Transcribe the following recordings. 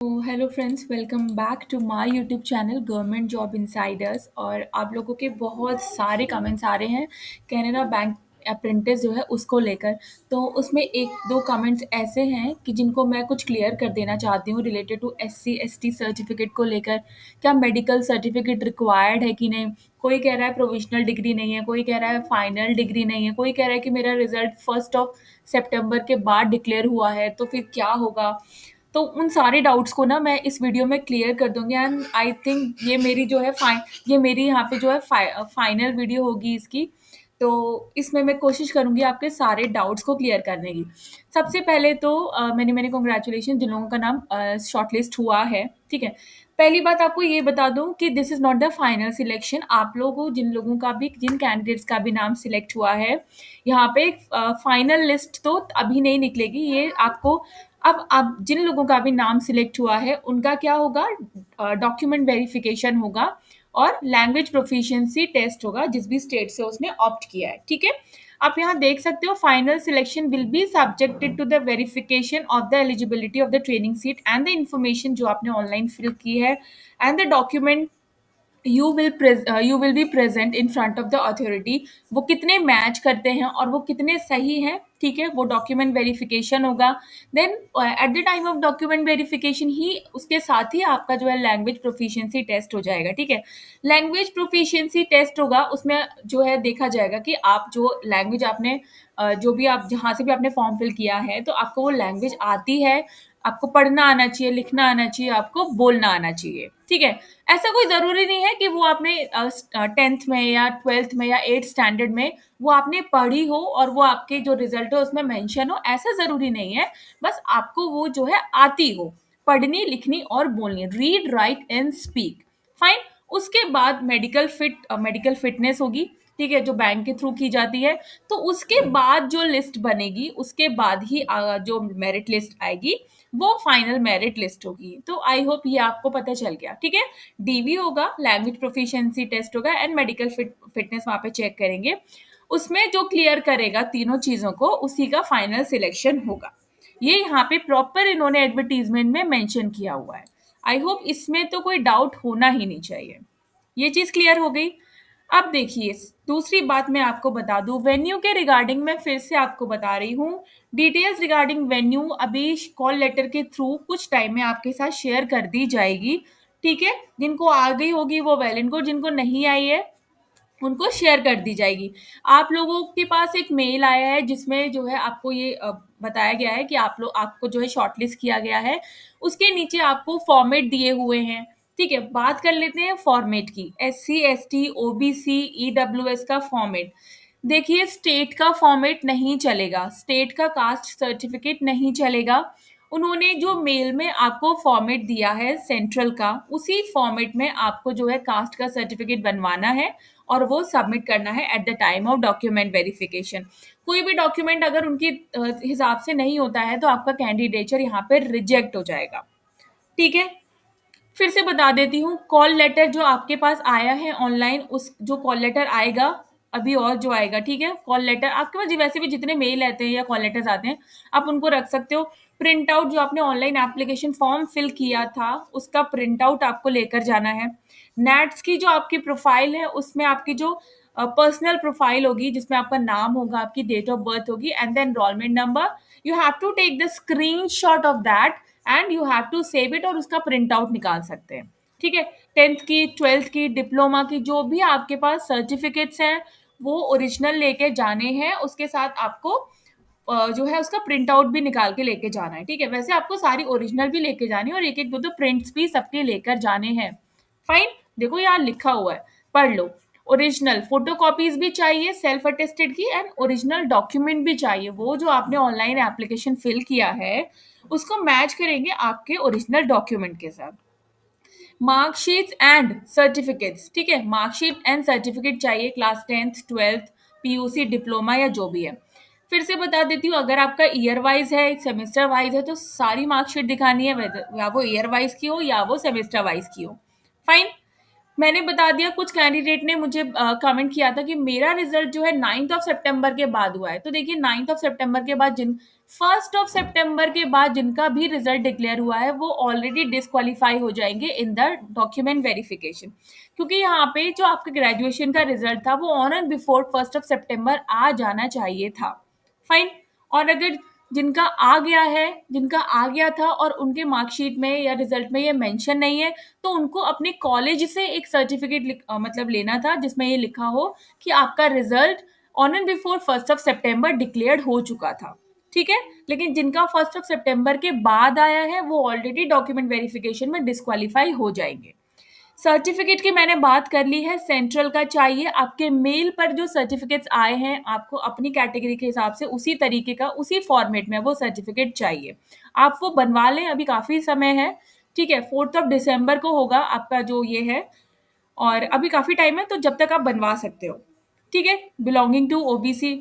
तो hello friends, welcome back to my YouTube channel government job insiders. और आप लोगों के बहुत सारे कमेंट्स आ रहे हैं कैनरा बैंक अप्रेंटिस जो है उसको लेकर। तो उसमें एक दो कमेंट्स ऐसे हैं कि जिनको मैं कुछ क्लियर कर देना चाहती हूँ related to SC ST certificate को लेकर। क्या मेडिकल सर्टिफिकेट रिक्वायर्ड है कि नहीं? कोई कह रहा है प्रोविजनल डिग्री नहीं है, कोई कह रहा है फाइनल डिग्री नहीं है, कोई कह रहा है कि मेरा रिजल्ट 1 सितंबर के बाद डिक्लेयर हुआ है तो फिर क्या होगा। तो उन सारे डाउट्स को ना मैं इस वीडियो में क्लियर कर दूंगी। एंड आई थिंक ये मेरी जो है ये मेरी यहाँ पे जो है फाइनल वीडियो होगी इसकी। तो इसमें मैं कोशिश करूंगी आपके सारे डाउट्स को क्लियर करने की। सबसे पहले तो मैंने मैंने कॉन्ग्रेचुलेशन जिन लोगों का नाम शॉर्टलिस्ट हुआ है, ठीक है। पहली बात आपको ये बता दूं कि this is not the final selection. आप लोगों जिन लोगों का भी जिन कैंडिडेट्स का भी नाम सिलेक्ट हुआ है, यहाँ पे फाइनल लिस्ट तो अभी नहीं निकलेगी। ये आपको अब जिन लोगों का भी नाम सिलेक्ट हुआ है उनका क्या होगा, डॉक्यूमेंट वेरिफिकेशन होगा और लैंग्वेज प्रोफिशिएंसी टेस्ट होगा जिस भी स्टेट से उसने ऑप्ट किया है, ठीक है। आप यहाँ देख सकते हो final selection will be subjected to the verification of the eligibility of the training seat and the information जो आपने ऑनलाइन फिल की है and the document you will be present in front of the authority. वो कितने match करते हैं और वो कितने सही हैं, ठीक है, वो डॉक्यूमेंट वेरिफिकेशन होगा। Then at the time of document verification ही उसके साथ ही आपका जो है लैंग्वेज प्रोफिशिएंसी टेस्ट हो जाएगा, ठीक है। लैंग्वेज प्रोफिशिएंसी टेस्ट होगा, उसमें जो है देखा जाएगा कि आप जो लैंग्वेज आपने जो भी आप जहाँ से भी आपने फॉर्म फिल किया है तो आपको वो लैंग्वेज आती है। आपको पढ़ना आना चाहिए, लिखना आना चाहिए, आपको बोलना आना चाहिए, ठीक है। ऐसा कोई ज़रूरी नहीं है कि वो आपने 10th में या 12th में या 8th स्टैंडर्ड में वो आपने पढ़ी हो और वो आपके जो रिजल्ट है उसमें मेंशन हो, ऐसा ज़रूरी नहीं है। बस आपको वो जो है आती हो, पढ़नी, लिखनी और बोलनी, read write and speak, fine. उसके बाद मेडिकल फिटनेस होगी, ठीक है, जो बैंक के थ्रू की जाती है। तो उसके बाद जो लिस्ट बनेगी उसके बाद ही जो मेरिट लिस्ट आएगी वो फाइनल मेरिट लिस्ट होगी। तो आई होप ये आपको पता चल गया, ठीक है। DV होगा, लैंग्वेज प्रोफिशिएंसी टेस्ट होगा एंड मेडिकल फिटनेस वहां पे चेक करेंगे। उसमें जो क्लियर करेगा तीनों चीजों को उसी का फाइनल सिलेक्शन होगा। ये यहाँ पे प्रॉपर इन्होंने एडवर्टीजमेंट में मेंशन किया हुआ है। आई होप इसमें तो कोई डाउट होना ही नहीं चाहिए। ये चीज क्लियर हो गई। अब देखिए, दूसरी बात मैं आपको बता दूं वेन्यू के रिगार्डिंग। मैं फिर से आपको बता रही हूँ डिटेल्स रिगार्डिंग वेन्यू अभी कॉल लेटर के थ्रू कुछ टाइम में आपके साथ शेयर कर दी जाएगी, ठीक है। जिनको आ गई होगी वो वेल एंड गुड, जिनको नहीं आई है उनको शेयर कर दी जाएगी। आप लोगों के पास एक मेल आया है जिसमें जो है आपको ये बताया गया है कि आपको जो है शॉर्टलिस्ट किया गया है। उसके नीचे आपको फॉर्मेट दिए हुए हैं, ठीक है। बात कर लेते हैं फॉर्मेट की। SC ST OBC EWS का फॉर्मेट। देखिए, स्टेट का फॉर्मेट नहीं चलेगा, स्टेट का कास्ट सर्टिफिकेट नहीं चलेगा। उन्होंने जो मेल में आपको फॉर्मेट दिया है सेंट्रल का, उसी फॉर्मेट में आपको जो है कास्ट का सर्टिफिकेट बनवाना है और वो सबमिट करना है eight the time of document verification. कोई भी डॉक्यूमेंट अगर उनके हिसाब से नहीं होता है तो आपका कैंडिडेचर यहाँ पे रिजेक्ट हो जाएगा, ठीक है। फिर से बता देती हूँ, कॉल लेटर जो आपके पास आया है ऑनलाइन, उस जो कॉल लेटर आएगा अभी और जो आएगा, ठीक है। कॉल लेटर आपके पास वैसे भी जितने मेल आते हैं या कॉल लेटर्स आते हैं आप उनको रख सकते हो। प्रिंट आउट जो आपने ऑनलाइन एप्लीकेशन फॉर्म फिल किया था उसका प्रिंट आउट आपको लेकर जाना है। नेट्स की जो आपकी प्रोफाइल है उसमें आपकी जो पर्सनल प्रोफाइल होगी जिसमें आपका नाम होगा, आपकी डेट ऑफ बर्थ होगी and the enrolment number. You have to take the screenshot of that and you have to save it और उसका प्रिंट आउट निकाल सकते हैं, ठीक है। 10th की, 12th की, डिप्लोमा की जो भी आपके पास सर्टिफिकेट्स हैं वो ओरिजिनल लेके जाने हैं। उसके साथ आपको जो है उसका प्रिंट आउट भी निकाल के लेके जाना है, ठीक है। वैसे आपको सारी ओरिजिनल भी लेके जानी है और एक एक दो दो प्रिंट्स भी सबके लेकर जाने हैं, फाइन। देखो यहाँ लिखा हुआ है, पढ़ लो। ओरिजिनल फोटो कॉपीज भी चाहिए सेल्फ अटेस्टेड की एंड ओरिजिनल डॉक्यूमेंट भी चाहिए। वो जो आपने ऑनलाइन एप्लीकेशन फिल किया है उसको मैच करेंगे आपके ओरिजिनल डॉक्यूमेंट के साथ। मार्कशीट्स एंड सर्टिफिकेट्स, ठीक है, मार्कशीट एंड सर्टिफिकेट चाहिए, class 10th 12th PUC diploma या जो भी है। फिर से बता देती हूँ, अगर आपका ईयर वाइज है, सेमेस्टर वाइज है तो सारी मार्कशीट दिखानी है, या वो ईयर वाइज की हो या वो सेमेस्टर वाइज की हो, फाइन। मैंने बता दिया, कुछ कैंडिडेट ने मुझे कमेंट किया था कि मेरा रिजल्ट जो है 9th ऑफ सितंबर के बाद हुआ है। तो देखिए 9th ऑफ सितंबर के बाद 1 सितंबर के बाद जिनका भी रिजल्ट डिक्लेयर हुआ है वो ऑलरेडी डिस्क्वालीफाई हो जाएंगे इन द डॉक्यूमेंट वेरिफिकेशन, क्योंकि यहाँ पे जो आपके ग्रेजुएशन का रिजल्ट था वो ऑन एंड बिफोर 1 सितंबर आ जाना चाहिए था। फाइन। और अगर जिनका आ गया था और उनके मार्कशीट में या रिजल्ट में ये मेंशन नहीं है, तो उनको अपने कॉलेज से एक सर्टिफिकेट मतलब लेना था जिसमें ये लिखा हो कि आपका result on and before 1 September declared हो चुका था। ठीक है। लेकिन जिनका 1 सितंबर के बाद आया है वो ऑलरेडी डॉक्यूमेंट वेरिफिकेशन में डिस्क्वालीफाई हो जाएंगे। सर्टिफिकेट की मैंने बात कर ली है, सेंट्रल का चाहिए। आपके मेल पर जो सर्टिफिकेट्स आए हैं आपको अपनी कैटेगरी के हिसाब से उसी तरीके का उसी फॉर्मेट में वो सर्टिफिकेट चाहिए। आप वो बनवा लें, अभी काफ़ी समय है। ठीक है, 4 दिसंबर को होगा आपका जो ये है, और अभी काफ़ी टाइम है तो जब तक आप बनवा सकते हो। ठीक है। Belonging to OBC,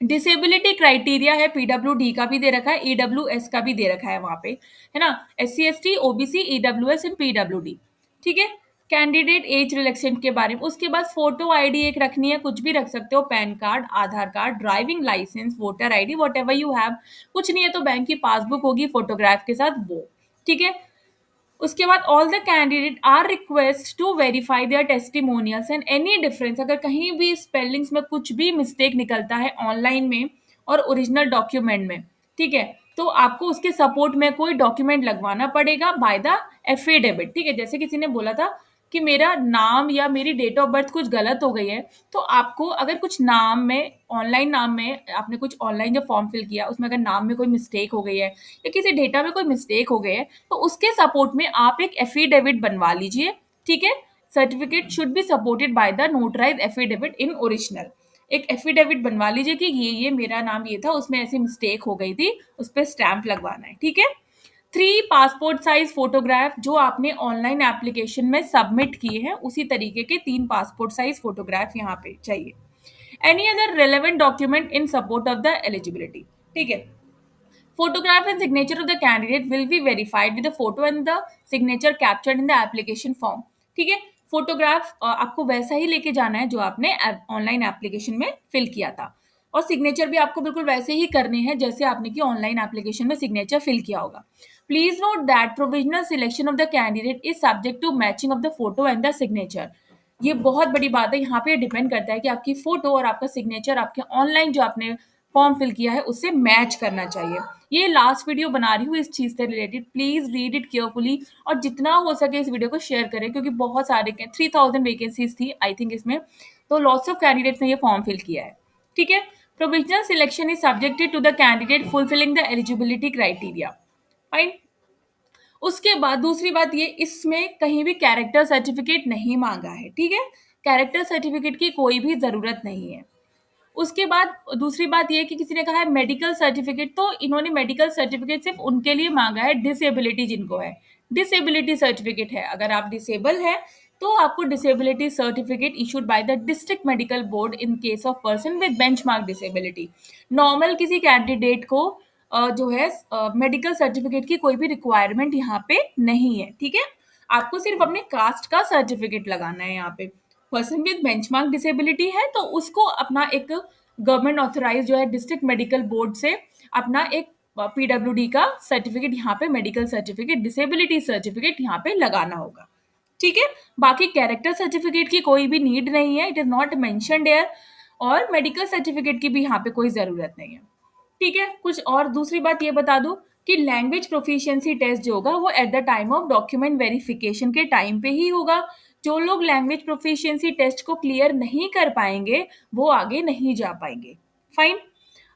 disability criteria है, पीडब्ल्यूडी का भी दे रखा है, ईडब्ल्यूएस का भी दे रखा है वहां पे, है ना। SC ST OBC EWS and PWD. ठीक है। कैंडिडेट एज रिलैक्सेंट के बारे में, उसके बाद फोटो आईडी एक रखनी है, कुछ भी रख सकते हो, PAN card, Aadhaar card, driving licence, voter ID, whatever you have. कुछ नहीं है तो बैंक की पासबुक होगी फोटोग्राफ के साथ, वो। ठीक है। उसके बाद all the candidate are request to verify their testimonials and any difference, अगर कहीं भी स्पेलिंग्स में कुछ भी मिस्टेक निकलता है ऑनलाइन में और ओरिजिनल डॉक्यूमेंट में, ठीक है, तो आपको उसके सपोर्ट में कोई डॉक्यूमेंट लगवाना पड़ेगा बाय द एफिडेविट। ठीक है। जैसे किसी ने बोला था कि मेरा नाम या मेरी डेट ऑफ बर्थ कुछ गलत हो गई है, तो आपको अगर कुछ नाम में, ऑनलाइन नाम में आपने कुछ ऑनलाइन जो फॉर्म फिल किया उसमें अगर नाम में कोई मिस्टेक हो गई है या किसी डेटा में कोई मिस्टेक हो गई है, तो उसके सपोर्ट में आप एक एफिडेविट बनवा लीजिए। ठीक है। Certificate should be supported by the notarise affidavit in original. एक एफिडेविट बनवा लीजिए कि ये मेरा नाम ये था, उसमें ऐसी मिस्टेक हो गई थी, उस पर स्टैंप लगवाना है। ठीक है। 3 पासपोर्ट साइज फोटोग्राफ जो आपने ऑनलाइन एप्लीकेशन में सबमिट किए हैं उसी तरीके के 3 पासपोर्ट साइज फोटोग्राफ यहाँ पे चाहिए। Any other relevant document in support of the eligibility. ठीक है। Photograph and signature of the candidate will be verified with the photo and the signature captured in the application form. ठीक है। Photograph आपको वैसा ही लेके जाना है जो आपने ऑनलाइन एप्लीकेशन में फिल किया था, और सिग्नेचर भी आपको बिल्कुल वैसे ही करने हैं जैसे आपने की ऑनलाइन एप्लीकेशन में सिग्नेचर फिल किया होगा। Please note that provisional selection of the candidate is subject to matching of the photo and the signature. ये बहुत बड़ी बात है, यहाँ पे डिपेंड करता है कि आपकी फोटो और आपका सिग्नेचर आपके ऑनलाइन जो आपने फॉर्म फिल किया है उससे मैच करना चाहिए। ये लास्ट वीडियो बना रही हूँ इस चीज़ से related, please read it carefully और जितना हो सके इस वीडियो को शेयर करें, क्योंकि बहुत सारे 3000 वैकेंसीज थी आई थिंक इसमें, तो लॉट्स ऑफ कैंडिडेट्स ने ये फॉर्म फिल किया है। ठीक है। Provisional selection is subjected to the candidate fulfilling the eligibility criteria. Fine. उसके बाद दूसरी बात ये, इसमें कहीं भी कैरेक्टर सर्टिफिकेट नहीं मांगा है। ठीक है। कैरेक्टर सर्टिफिकेट की कोई भी ज़रूरत नहीं है। उसके बाद दूसरी बात ये कि किसी ने कहा है मेडिकल सर्टिफिकेट, तो इन्होंने मेडिकल सर्टिफिकेट सिर्फ उनके लिए मांगा है डिसेबिलिटी जिनको है, डिसेबिलिटी सर्टिफिकेट है। अगर आप डिसेबल है तो आपको disability certificate issued by the district medical board in case of person with benchmark disability. Normal किसी कैंडिडेट को जो है मेडिकल सर्टिफिकेट की कोई भी रिक्वायरमेंट यहाँ पे नहीं है। ठीक है। आपको सिर्फ अपने कास्ट का सर्टिफिकेट लगाना है। यहाँ पे पर्सन विद बेंचमार्क डिसेबिलिटी है तो उसको अपना एक गवर्नमेंट ऑथराइज जो है डिस्ट्रिक्ट मेडिकल बोर्ड से अपना एक पीडब्ल्यूडी का सर्टिफिकेट, यहाँ पे मेडिकल सर्टिफिकेट, डिसेबिलिटी सर्टिफिकेट यहाँ पे लगाना होगा। ठीक है। बाकी कैरेक्टर सर्टिफिकेट की कोई भी नीड नहीं है, it is not mentioned here, और मेडिकल सर्टिफिकेट की भी यहाँ पे कोई जरूरत नहीं है। ठीक है। कुछ और दूसरी बात ये बता दूं कि लैंग्वेज प्रोफिशिएंसी टेस्ट जो होगा वो eight the time of document verification के टाइम पे ही होगा। जो लोग लैंग्वेज प्रोफिशिएंसी टेस्ट को क्लियर नहीं कर पाएंगे वो आगे नहीं जा पाएंगे। फाइन।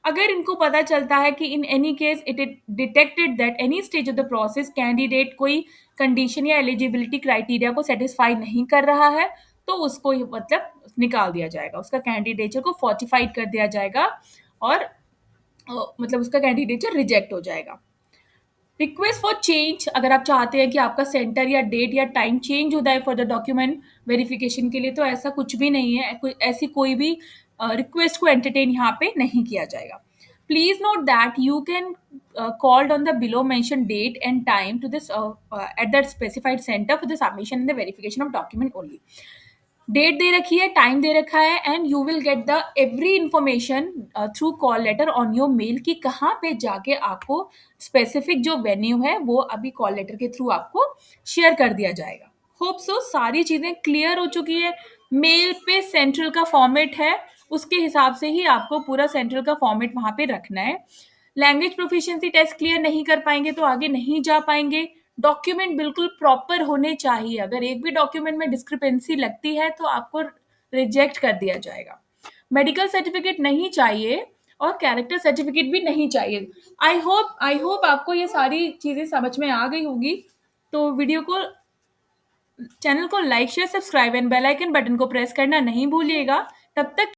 अगर इनको पता चलता है कि in any case it is detected that any stage of the process candidate कोई कंडीशन या एलिजिबिलिटी क्राइटेरिया को सेटिस्फाई नहीं कर रहा है, तो उसको मतलब निकाल दिया जाएगा, उसका कैंडिडेचर को फोर्टिफाइड कर दिया जाएगा और मतलब उसका कैंडिडेचर रिजेक्ट हो जाएगा। रिक्वेस्ट फॉर चेंज, अगर आप चाहते हैं कि आपका सेंटर या डेट या टाइम चेंज हो जाए फॉर द डॉक्यूमेंट वेरिफिकेशन के लिए, तो ऐसा कुछ भी नहीं है, ऐसी कोई भी रिक्वेस्ट को एंटरटेन यहाँ पे नहीं किया जाएगा। Please note that you can called on the below mentioned date and time to this at that specified center for the submission and the verification of document only. Date दे रखी है, time दे रखा है, and you will get the every information through call letter on your mail कि कहाँ पे जाके आपको स्पेसिफिक जो वेन्यू है वो अभी कॉल लेटर के थ्रू आपको शेयर कर दिया जाएगा। होप सो सारी चीजें क्लियर हो चुकी है। मेल पे सेंट्रल का फॉर्मेट है, उसके हिसाब से ही आपको पूरा सेंट्रल का फॉर्मेट वहां पे रखना है। लैंग्वेज प्रोफिशिएंसी टेस्ट क्लियर नहीं कर पाएंगे तो आगे नहीं जा पाएंगे। डॉक्यूमेंट बिल्कुल प्रॉपर होने चाहिए, अगर एक भी डॉक्यूमेंट में डिस्क्रिपेंसी लगती है तो आपको रिजेक्ट कर दिया जाएगा। मेडिकल सर्टिफिकेट नहीं चाहिए और कैरेक्टर सर्टिफिकेट भी नहीं चाहिए। आई होप आपको ये सारी चीजें समझ में आ गई होगी। तो वीडियो को, चैनल को like share subscribe and bell icon button को प्रेस करना नहीं भूलिएगा। तब तक